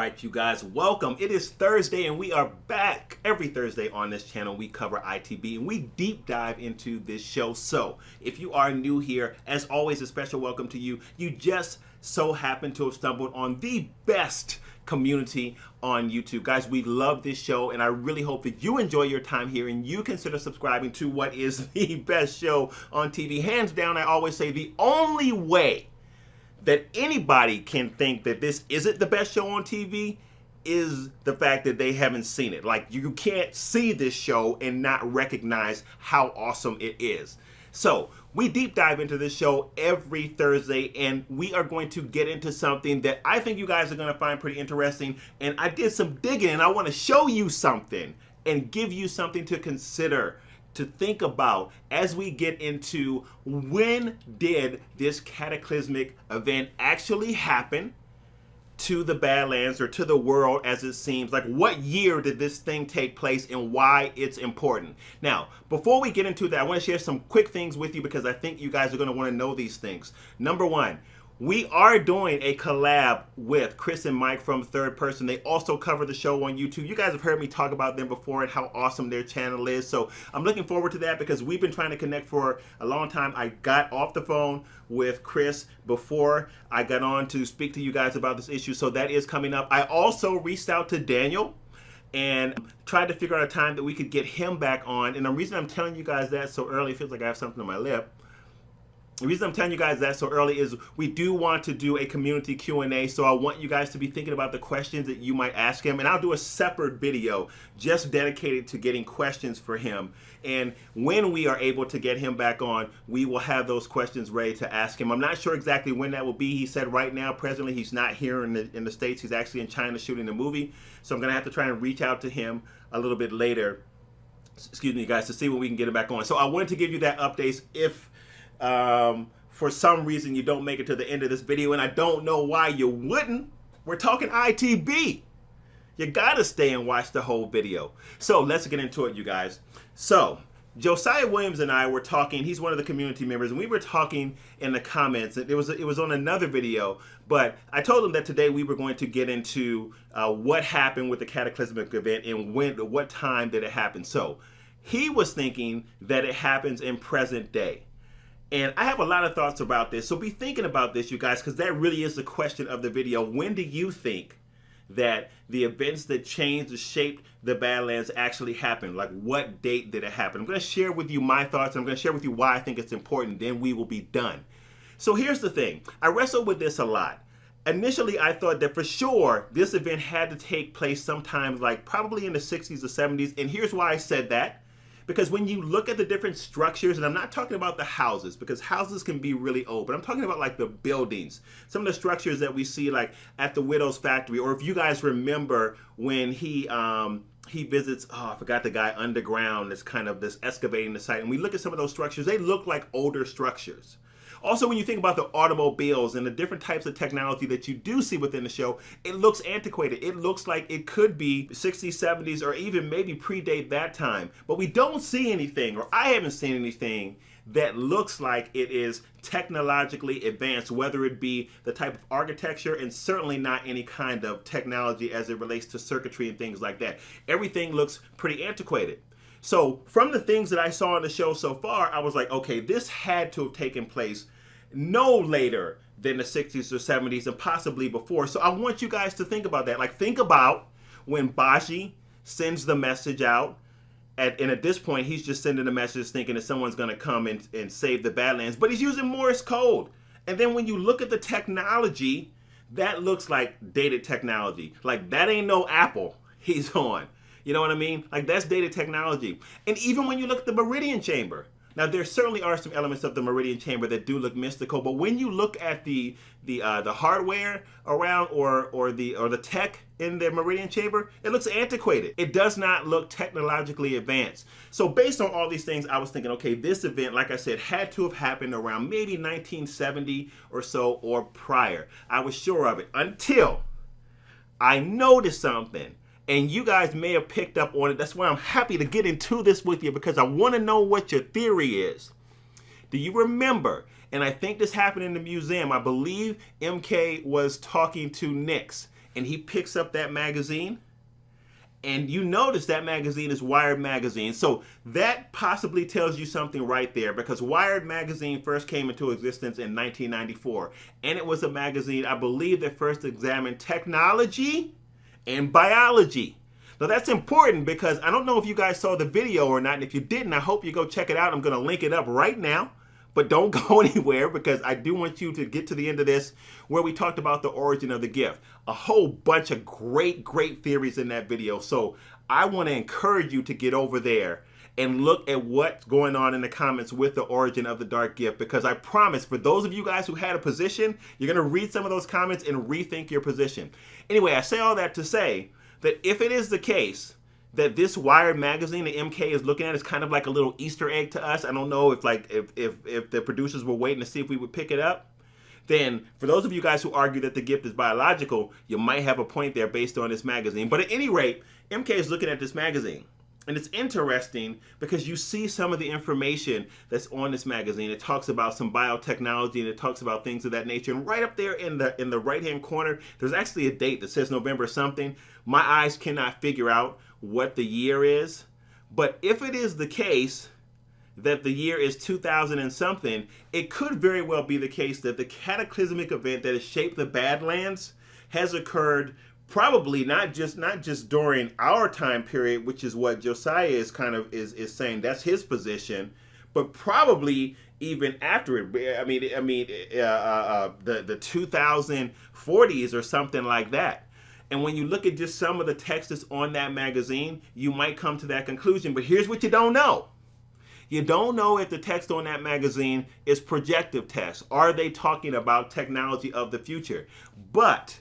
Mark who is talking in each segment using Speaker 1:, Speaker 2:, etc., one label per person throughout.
Speaker 1: right, you guys, welcome. It is Thursday and we are back. Every Thursday on this channel, we cover ITB and we deep dive into this show. So if you are new here, as always, a special welcome to you. You just so happen to have stumbled on the best community on YouTube. Guys, we love this show and I really hope that you enjoy your time here and you consider subscribing to what is the best show on TV. Hands down, I always say the only way that anybody can think that this isn't the best show on TV is the fact that they haven't seen it. Like, you can't see this show and not recognize how awesome it is. So we deep dive into this show every Thursday and we are going to get into something that I think you guys are going to find pretty interesting. And I did some digging and I want to show you something and give you something to consider, to think about as we get into when did this cataclysmic event actually happen to the Badlands, or to the world as it seems. Like, what year did this thing take place and why it's important? Now, before we get into that, I want to share some quick things with you because I think you guys are going to want to know these things. Number one, we are doing a collab with Chris and Mike from Third Person. They also cover the show on YouTube. You guys have heard me talk about them before and how awesome their channel is. So I'm looking forward to that because we've been trying to connect for a long time. I got off the phone with Chris before I got on to speak to you guys about this issue. So that is coming up. I also reached out to Daniel and tried to figure out a time that we could get him back on. And the reason I'm telling you guys that so early, it feels like I have something on my lip. The reason I'm telling you guys that so early is we do want to do a community Q&A, so I want you guys to be thinking about the questions that you might ask him, and I'll do a separate video just dedicated to getting questions for him. And when we are able to get him back on, we will have those questions ready to ask him. I'm not sure exactly when that will be. He said right now, presently, he's not here in the States. He's actually in China shooting a movie, so I'm going to have to try and reach out to him a little bit later, excuse me, guys, to see when we can get him back on. So I wanted to give you that update. If for some reason you don't make it to the end of this video, and I don't know why you wouldn't, we're talking ITB. You gotta stay and watch the whole video. So let's get into it, you guys. So Josiah Williams and I were talking. He's one of the community members, and we were talking in the comments. It was on another video, but I told him that today we were going to get into what happened with the cataclysmic event and what time did it happen. So he was thinking that it happens in present day. And I have a lot of thoughts about this, so be thinking about this, you guys, because that really is the question of the video. When do you think that the events that changed or shaped the Badlands actually happened? Like, what date did it happen? I'm going to share with you my thoughts, and I'm going to share with you why I think it's important, then we will be done. So here's the thing. I wrestled with this a lot. Initially, I thought that for sure this event had to take place sometime like probably in the 60s or 70s, and here's why I said that. Because when you look at the different structures, and I'm not talking about the houses, because houses can be really old, but I'm talking about like the buildings. Some of the structures that we see like at the Widow's Factory, or if you guys remember when he visits, I forgot the guy underground that's kind of this excavating the site, and we look at some of those structures, they look like older structures. Also, when you think about the automobiles and the different types of technology that you do see within the show, it looks antiquated. It looks like it could be 60s, 70s, or even maybe predate that time. But we don't see anything, or I haven't seen anything that looks like it is technologically advanced, whether it be the type of architecture and certainly not any kind of technology as it relates to circuitry and things like that. Everything looks pretty antiquated. So from the things that I saw on the show so far, I was like, okay, this had to have taken place no later than the 60s or 70s and possibly before. So I want you guys to think about that. Like, think about when Baji sends the message out, and at this point, he's just sending a message thinking that someone's going to come and save the Badlands, but he's using Morse code. And then when you look at the technology, that looks like dated technology. Like, that ain't no Apple he's on. You know what I mean? Like, that's dated technology. And even when you look at the Meridian Chamber, now there certainly are some elements of the Meridian Chamber that do look mystical, but when you look at the hardware around or the tech in the Meridian Chamber, it looks antiquated. It does not look technologically advanced. So based on all these things, I was thinking, okay, this event, like I said, had to have happened around maybe 1970 or so or prior. I was sure of it until I noticed something. And you guys may have picked up on it. That's why I'm happy to get into this with you, because I want to know what your theory is. Do you remember, and I think this happened in the museum, I believe MK was talking to Nix, and he picks up that magazine, and you notice that magazine is Wired magazine. So that possibly tells you something right there, because Wired magazine first came into existence in 1994, and it was a magazine, I believe, that first examined technology and biology. Now that's important because I don't know if you guys saw the video or not, and if you didn't, I hope you go check it out. I'm going to link it up right now. But don't go anywhere, because I do want you to get to the end of this where we talked about the origin of the gift. A whole bunch of great theories in that video. So I want to encourage you to get over there and look at what's going on in the comments with the origin of the dark gift, because I promise, for those of you guys who had a position, you're going to read some of those comments and rethink your position. Anyway, I say all that to say that if it is the case that this Wired magazine that MK is looking at is kind of like a little Easter egg to us, I don't know if the producers were waiting to see if we would pick it up, then for those of you guys who argue that the gift is biological, you might have a point there based on this magazine. But at any rate, MK is looking at this magazine. And it's interesting because you see some of the information that's on this magazine. It talks about some biotechnology, and it talks about things of that nature. And right up there in the right-hand corner, there's actually a date that says November something. My eyes cannot figure out what the year is. But if it is the case that the year is 2000 and something, it could very well be the case that the cataclysmic event that has shaped the Badlands has occurred probably not just during our time period, which is what Josiah is is saying. That's his position, but probably even after it. I mean, the 2040s or something like that. And when you look at just some of the text that's on that magazine, you might come to that conclusion. But here's what you don't know. You don't know if the text on that magazine is projective text. Are they talking about technology of the future? But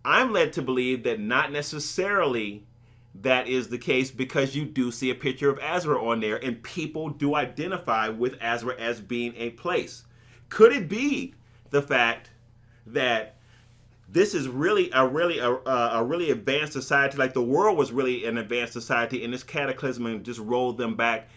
Speaker 1: I'm led to believe that not necessarily that is the case, because you do see a picture of Azra on there, and people do identify with Azra as being a place. Could it be the fact that this is really a really advanced society, like the world was really an advanced society, and this cataclysm just rolled them back,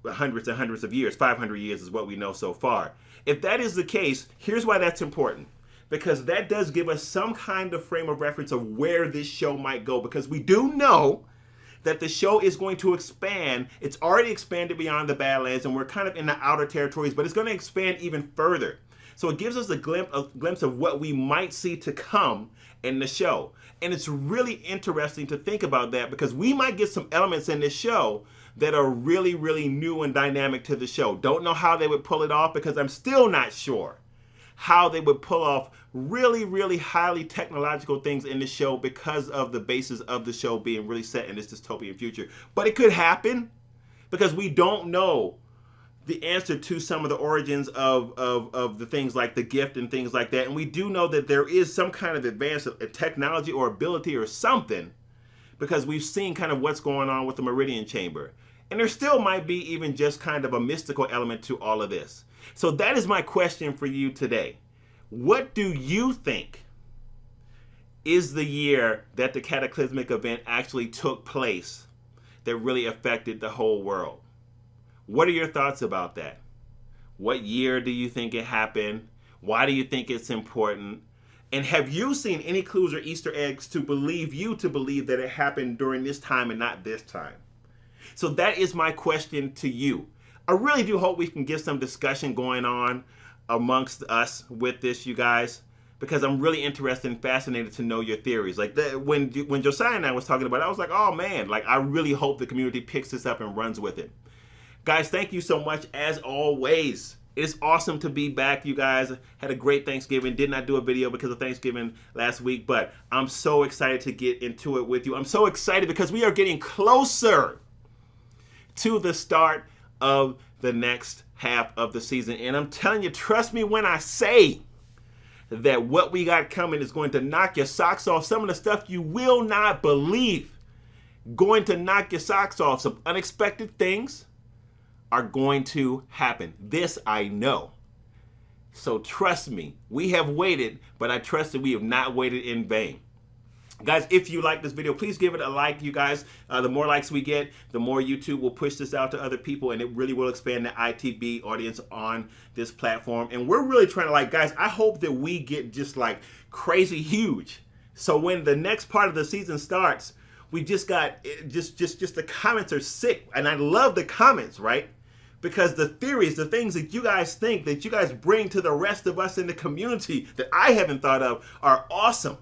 Speaker 1: hundreds and hundreds of years? 500 years is what we know so far. If that is the case, here's why that's important. Because that does give us some kind of frame of reference of where this show might go. Because we do know that the show is going to expand. It's already expanded beyond the Badlands, and we're kind of in the outer territories, but it's going to expand even further. So it gives us a glimpse of what we might see to come in the show. And it's really interesting to think about that, because we might get some elements in this show that are really, really new and dynamic to the show. Don't know how they would pull it off, because I'm still not sure how they would pull off really, really highly technological things in the show, because of the basis of the show being really set in this dystopian future. But it could happen, because we don't know the answer to some of the origins of the things like the gift and things like that. And we do know that there is some kind of advanced technology or ability or something, because we've seen kind of what's going on with the Meridian Chamber. And there still might be even just kind of a mystical element to all of this. So that is my question for you today. What do you think is the year that the cataclysmic event actually took place that really affected the whole world? What are your thoughts about that? What year do you think it happened? Why do you think it's important? And have you seen any clues or Easter eggs to believe that it happened during this time and not this time? So that is my question to you. I really do hope we can get some discussion going on amongst us with this, you guys, because I'm really interested and fascinated to know your theories. Like when Josiah and I was talking about it, I was like, oh man, like I really hope the community picks this up and runs with it. Guys, thank you so much as always. It's awesome to be back, you guys. Had a great Thanksgiving. Did not do a video because of Thanksgiving last week, but I'm so excited to get into it with you. I'm so excited because we are getting closer to the start of the next half of the season. And I'm telling you, trust me when I say that what we got coming is going to knock your socks off. Some of the stuff you will not believe, going to knock your socks off. Some unexpected things are going to happen. This I know. So trust me, we have waited, but I trust that we have not waited in vain. Guys, if you like this video, please give it a like, you guys. The more likes we get, the more YouTube will push this out to other people, and it really will expand the ITB audience on this platform. And we're really trying to, guys, I hope that we get just crazy huge So when the next part of the season starts, we just got just the comments are sick, and I love the comments, right? Because the theories, the things that you guys think, that you guys bring to the rest of us in the community that I haven't thought of are awesome.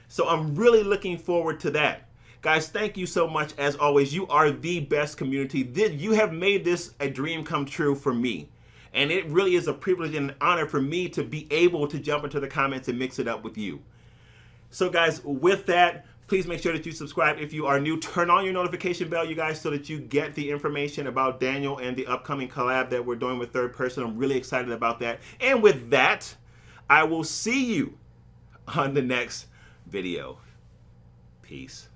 Speaker 1: So I'm really looking forward to that. Guys, thank you so much. As always, you are the best community. You have made this a dream come true for me. And it really is a privilege and an honor for me to be able to jump into the comments and mix it up with you. So guys, with that, please make sure that you subscribe if you are new. Turn on your notification bell, you guys, so that you get the information about Daniel and the upcoming collab that we're doing with Third Person. I'm really excited about that. And with that, I will see you on the next video. Peace.